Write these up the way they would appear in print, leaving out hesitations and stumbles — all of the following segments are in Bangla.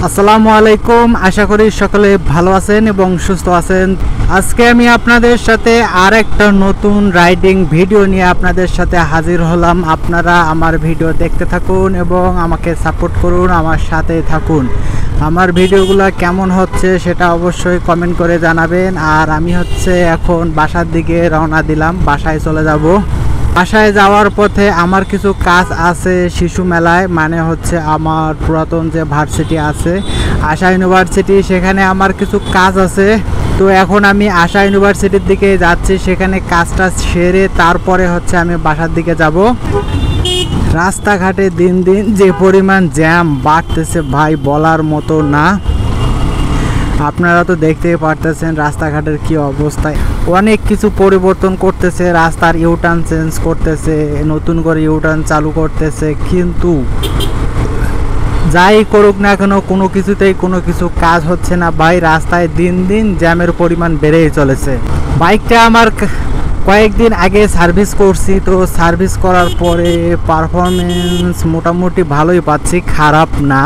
আসসালামু আলাইকুম, আশা করি সকলে ভালো আছেন এবং সুস্থ আছেন। আজকে আমি আপনাদের সাথে আর একটা নতুন রাইডিং ভিডিও নিয়ে আপনাদের সাথে হাজির হলাম। আপনারা আমার ভিডিও দেখতে থাকুন এবং আমাকে সাপোর্ট করুন, আমার সাথে থাকুন। আমার ভিডিওগুলো কেমন হচ্ছে সেটা অবশ্যই কমেন্ট করে জানাবেন। আর আমি এখন বাসার দিকে রওনা দিলাম, বাসায় চলে যাব। বাসায় যাওয়ার পথে আমার কিছু কাজ আছে শিশু মেলায়, মানে আমার পুরাতন যে ভার্সিটি আছে আশা ইউনিভার্সিটি, সেখানে আমার কিছু কাজ আছে। তো এখন আমি আশা ইউনিভার্সিটির দিকে যাচ্ছি, সেখানে কাজটা সেরে তারপরে আমি বাসার দিকে যাব। রাস্তাঘাটে দিন দিন যে পরিমাণ জ্যাম বাড়তেছে ভাই, বলার মতো না। আপনারা তো দেখতেই পারতেছেন রাস্তাঘাটের কি অবস্থা। অনেক কিছু পরিবর্তন করতেছে, রাস্তার ইউটার্ন চেঞ্জ করতেছে, নতুন করে ইউটার্ন চালু করতেছে, কিন্তু যাই করুক না কেন কোনো কিছুতেই কোনো কিছু কাজ হচ্ছে না ভাই। রাস্তায় দিন দিন জ্যামের পরিমাণ বেড়েই চলেছে। বাইকটা আমার কয়েকদিন আগে সার্ভিস করছি, তো সার্ভিস করার পরে পারফরমেন্স মোটামুটি ভালোই পাচ্ছি, খারাপ না।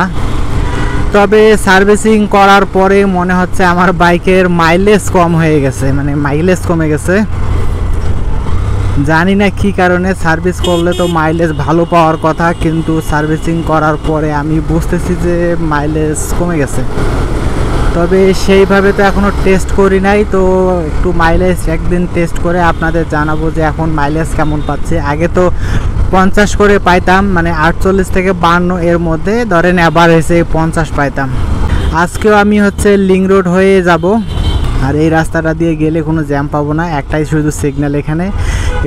তবে সার্ভিসিং করার পরে মনে হচ্ছে আমার বাইকের মাইলেজ কম হয়ে গেছে, মানে মাইলেজ কমে গেছে। জানি না কী কারণে। সার্ভিস করলে তো মাইলেজ ভালো পাওয়ার কথা, কিন্তু সার্ভিসিং করার পরে আমি বুঝতেছি যে মাইলেজ কমে গেছে। তবে সেইভাবে তো এখনও টেস্ট করি নাই, তো একটু মাইলেজ একদিন টেস্ট করে আপনাদের জানাবো যে এখন মাইলেজ কেমন পাচ্ছে। আগে তো 50 করে পাইতাম, মানে 48 থেকে 52 এর মধ্যে ধরেন অ্যাভারেজে 50 পাইতাম। আজকেও আমি লিং রোড হয়ে যাব, আর এই রাস্তাটা দিয়ে গেলে কোনো জ্যাম পাবো না, একটাই শুধু সিগন্যাল এখানে।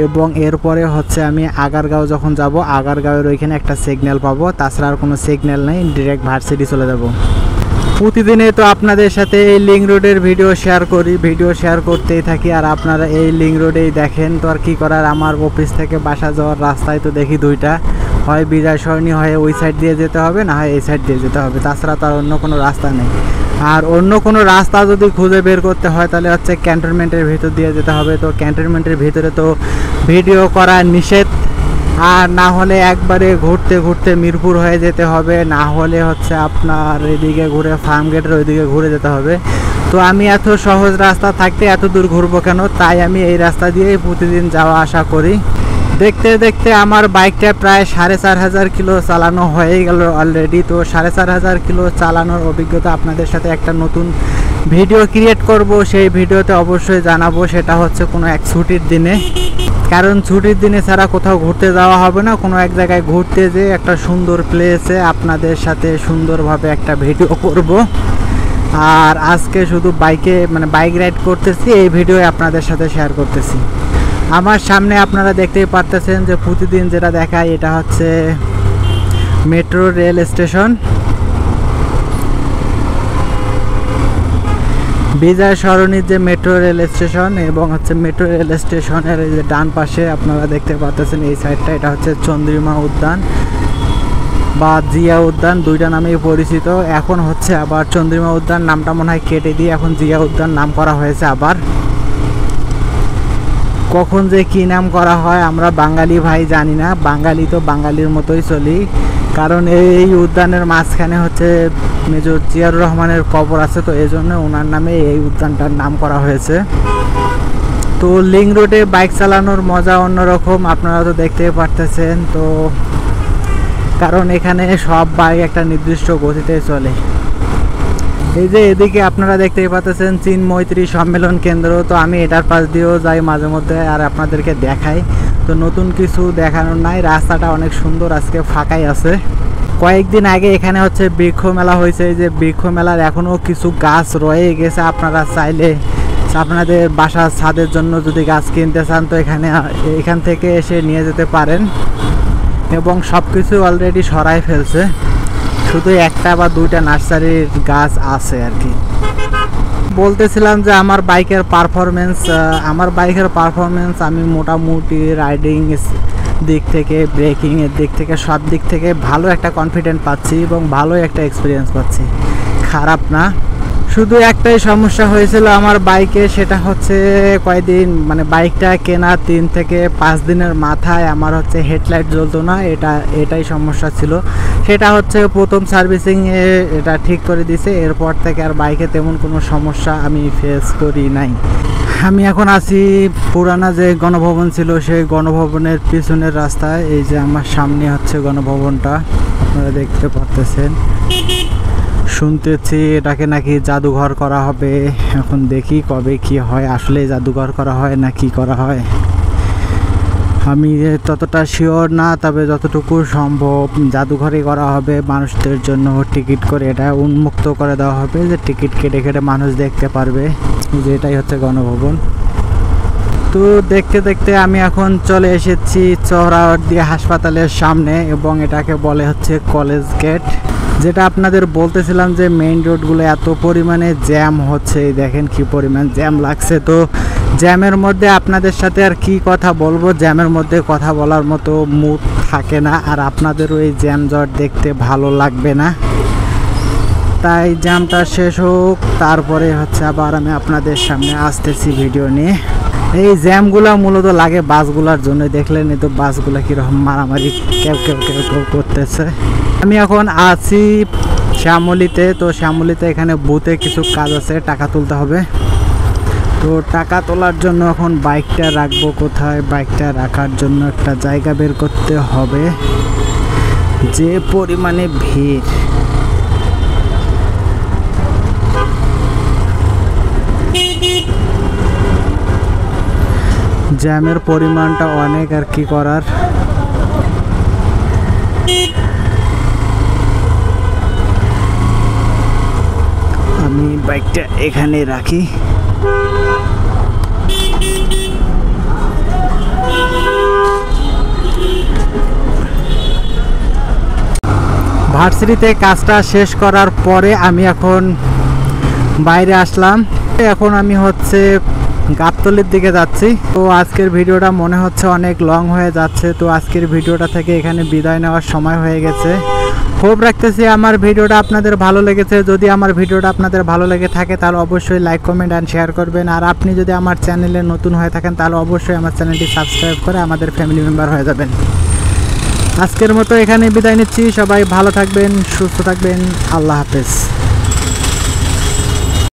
এবং এরপরে আমি আগারগাঁও যখন যাব, আগারগাঁওয়ের ওইখানে একটা সিগন্যাল পাবো, তাছাড়া আর কোনো সিগন্যাল নেই, ডিরেক্ট ভার্সিটি চলে যাব। প্রতিদিনে তো আপনাদের সাথে এই লিং রোডের ভিডিও শেয়ার করি, ভিডিও শেয়ার করতেই থাকি, আর আপনারা এই লিং রোডেই দেখেন। তো আর কী করার, আমার অফিস থেকে বাসা যাওয়ার রাস্তায় তো দেখি দুইটা, হয় বিজয় সরণি হয়ে ওই সাইড দিয়ে যেতে হবে, না হয় এই সাইড দিয়ে যেতে হবে, তাছাড়া তো আর অন্য কোনো রাস্তা নেই। আর অন্য কোনো রাস্তা যদি খুঁজে বের করতে হয় তাহলে ক্যান্টনমেন্টের ভিতর দিয়ে যেতে হবে। তো ক্যান্টনমেন্টের ভিতরে তো ভিডিও করা নিষেধ, আর না হলে একবারে ঘুরতে ঘুরতে মিরপুর হয়ে যেতে হবে, না হলে আপনার এদিকে ঘুরে ফার্ম গেটের ওইদিকে ঘুরে যেতে হবে। তো আমি এত সহজ রাস্তা থাকতে এত দূর ঘুরবো কেন, তাই আমি এই রাস্তা দিয়েই প্রতিদিন যাওয়া আসা করি। দেখতে দেখতে আমার বাইকটা প্রায় 4500 কিলো চালানো হয়ে গেল অলরেডি। তো 4500 কিলো চালানোর অভিজ্ঞতা আপনাদের সাথে একটা নতুন ভিডিও ক্রিয়েট করব, সেই ভিডিওতে অবশ্যই জানাবো। সেটা কোনো এক ছুটির দিনে, কারণ ছুটির দিনে ছাড়া কোথাও ঘুরতে যাওয়া হবে না। কোনো এক জায়গায় ঘুরতে যেয়ে একটা সুন্দর প্লেসে আপনাদের সাথে সুন্দরভাবে একটা ভিডিও করব। আর আজকে শুধু বাইক রাইড করতেছি, এই ভিডিও আপনাদের সাথে শেয়ার করতেছি। আমার সামনে আপনারা দেখতেই পারতেছেন যে প্রতিদিন যেটা দেখায়, এটা মেট্রো রেল স্টেশন, বিজয় সরণির যে মেট্রো রেল স্টেশন। এবং মেট্রো রেল স্টেশনের এই যে ডান পাশে আপনারা দেখতে পাচ্ছেন এই সাইডটা, এটা চন্দ্রিমা উদ্যান বা জিয়া উদ্যান, দুইটা নামেই পরিচিত। এখন আবার চন্দ্রিমা উদ্যান নামটা মনে হয় কেটে দিয়ে এখন জিয়া উদ্যান নাম করা হয়েছে। আবার কখন যে কি নাম করা হয় আমরা বাঙালি ভাই জানি না, বাঙালি তো বাঙালির মতোই চলি। কারণ এই উদ্যানের মাঝখানে মেজর জিয়াউর রহমানের কবর আছে, তো এই জন্য ওনার নামে এই উদ্যানটার নাম করা হয়েছে। তো লিং রোডে বাইক চালানোর মজা অন্যরকম, আপনারা তো দেখতেই পারতেছেন। তো কারণ এখানে সব বাইক একটা নির্দিষ্ট গতিতে চলে। এই যে এদিকে আপনারা দেখতেই পাচ্ছেন চীন মৈত্রী সম্মেলন কেন্দ্র, তো আমি এটার পাশ দিয়েও যাই মাঝে মধ্যে, আর আপনাদেরকে দেখাই। তো নতুন কিছু দেখানোর নাই, রাস্তাটা অনেক সুন্দর, আজকে ফাঁকাই আছে। কয়েকদিন আগে এখানে বৃক্ষ মেলা হয়েছে, এই যে বৃক্ষ মেলার এখনও কিছু গাছ রয়ে গেছে। আপনারা চাইলে আপনাদের বাসার ছাদের জন্য যদি গাছ কিনতে চান তো এখান থেকে এসে নিয়ে যেতে পারেন। এবং সব কিছু অলরেডি সরাই ফেলছে, শুধু একটা বা দুইটা নার্সারির গাছ আছে আর কি। বলতেছিলাম যে আমার বাইকের পারফরমেন্স আমি মোটামুটি রাইডিং দিক থেকে, ব্রেকিংয়ের দিক থেকে, সব দিক থেকে ভালো একটা কনফিডেন্ট পাচ্ছি এবং ভালো একটা এক্সপিরিয়েন্স পাচ্ছি, খারাপ না। শুধু একটাই সমস্যা হয়েছিল আমার বাইকে, সেটা হচ্ছে কয়েকদিন মানে বাইকটা কেনা 3 থেকে 5 দিনের মাথায় আমার হচ্ছে হেডলাইট জ্বলতো না, এটাই সমস্যা ছিল। সেটা হচ্ছে প্রথম সার্ভিসিংয়ে এটা ঠিক করে দিছে, এরপর থেকে আর বাইকে তেমন কোনো সমস্যা আমি ফেস করি নাই। আমি এখন আছি পুরানা যে গণভবন ছিল সেই গণভবনের পিছনের রাস্তায়। এই যে আমার সামনে হচ্ছে গণভবনটা, আপনারা দেখতে পাচ্ছেন। শুনতেছি এটাকে নাকি জাদুঘর করা হবে, এখন দেখি কবে কি হয়, আসলে জাদুঘর করা হয় না কি করা হয় আমি ততটা শিওর না, তবে যতটুকু সম্ভব জাদুঘরই করা হবে। মানুষদের জন্য টিকিট করে এটা উন্মুক্ত করে দেওয়া হবে, যে টিকিট কেটে কেটে মানুষ দেখতে পারবে, যে এটাই হচ্ছে গণভবন। তো দেখতে দেখতে আমি এখন চলে এসেছি চৌরাহাটি হাসপাতালের সামনে, এবং এটাকে বলে হচ্ছে কলেজ গেট। যেটা আপনাদের বলতেছিলাম যে মেইন রোডগুলো এত পরিমাণে জ্যাম হচ্ছে, দেখেন কি পরিমাণ জ্যাম লাগছে। তো জ্যামের মধ্যে আপনাদের সাথে আর কি কথা বলবো, জ্যামের মধ্যে কথা বলার মতো মুড থাকে না, আর আপনাদের ওই জ্যাম জট দেখতে ভালো লাগবে না। তাই জ্যামটা শেষ হোক, তারপরে হচ্ছে আবার আমি আপনাদের সামনে আসতেছি ভিডিও নিয়ে। এই জ্যামগুলো মূলত লাগে বাসগুলোর জন্য, দেখলেন তো বাসগুলো কীরকম মারামারি কেউ কেউ কেউ কেউ করতেছে। আমি এখন আছি শ্যামলীতে। তো শ্যামলীতে এখানে বুথে কিছু কাজ আছে, টাকা তুলতে হবে। তো টাকা তোলার জন্য এখন বাইকটা রাখবো কোথায়, বাইকটা রাখার জন্য একটা জায়গা বের করতে হবে। যে পরিমাণে ভিড়, জ্যামের পরিমাণটা অনেক, আর কি করার। আমি বাইকটা এখানে রাখি। ভার্সিটিতে কাজটা শেষ করার পরে আমি এখন বাইরে আসলাম। এখন আমি হচ্ছে গাবতলীর দিকে যাচ্ছি। তো আজকের ভিডিওটা মনে হচ্ছে অনেক লং হয়ে যাচ্ছে, তো আজকের ভিডিওটা থেকে এখানে বিদায় নেওয়ার সময় হয়ে গেছে। হোপ রাখতেছি আমার ভিডিওটা আপনাদের ভালো লেগেছে। যদি আমার ভিডিওটা আপনাদের ভালো লেগে থাকে তাহলে অবশ্যই লাইক, কমেন্ট অ্যান্ড শেয়ার করবেন। আর আপনি যদি আমার চ্যানেলে নতুন হয়ে থাকেন তাহলে অবশ্যই আমার চ্যানেলটি সাবস্ক্রাইব করে আমাদের ফ্যামিলি মেম্বার হয়ে যাবেন। আজকের মতো এখানে বিদায় নিচ্ছি। সবাই ভালো থাকবেন, সুস্থ থাকবেন। আল্লাহ হাফেজ।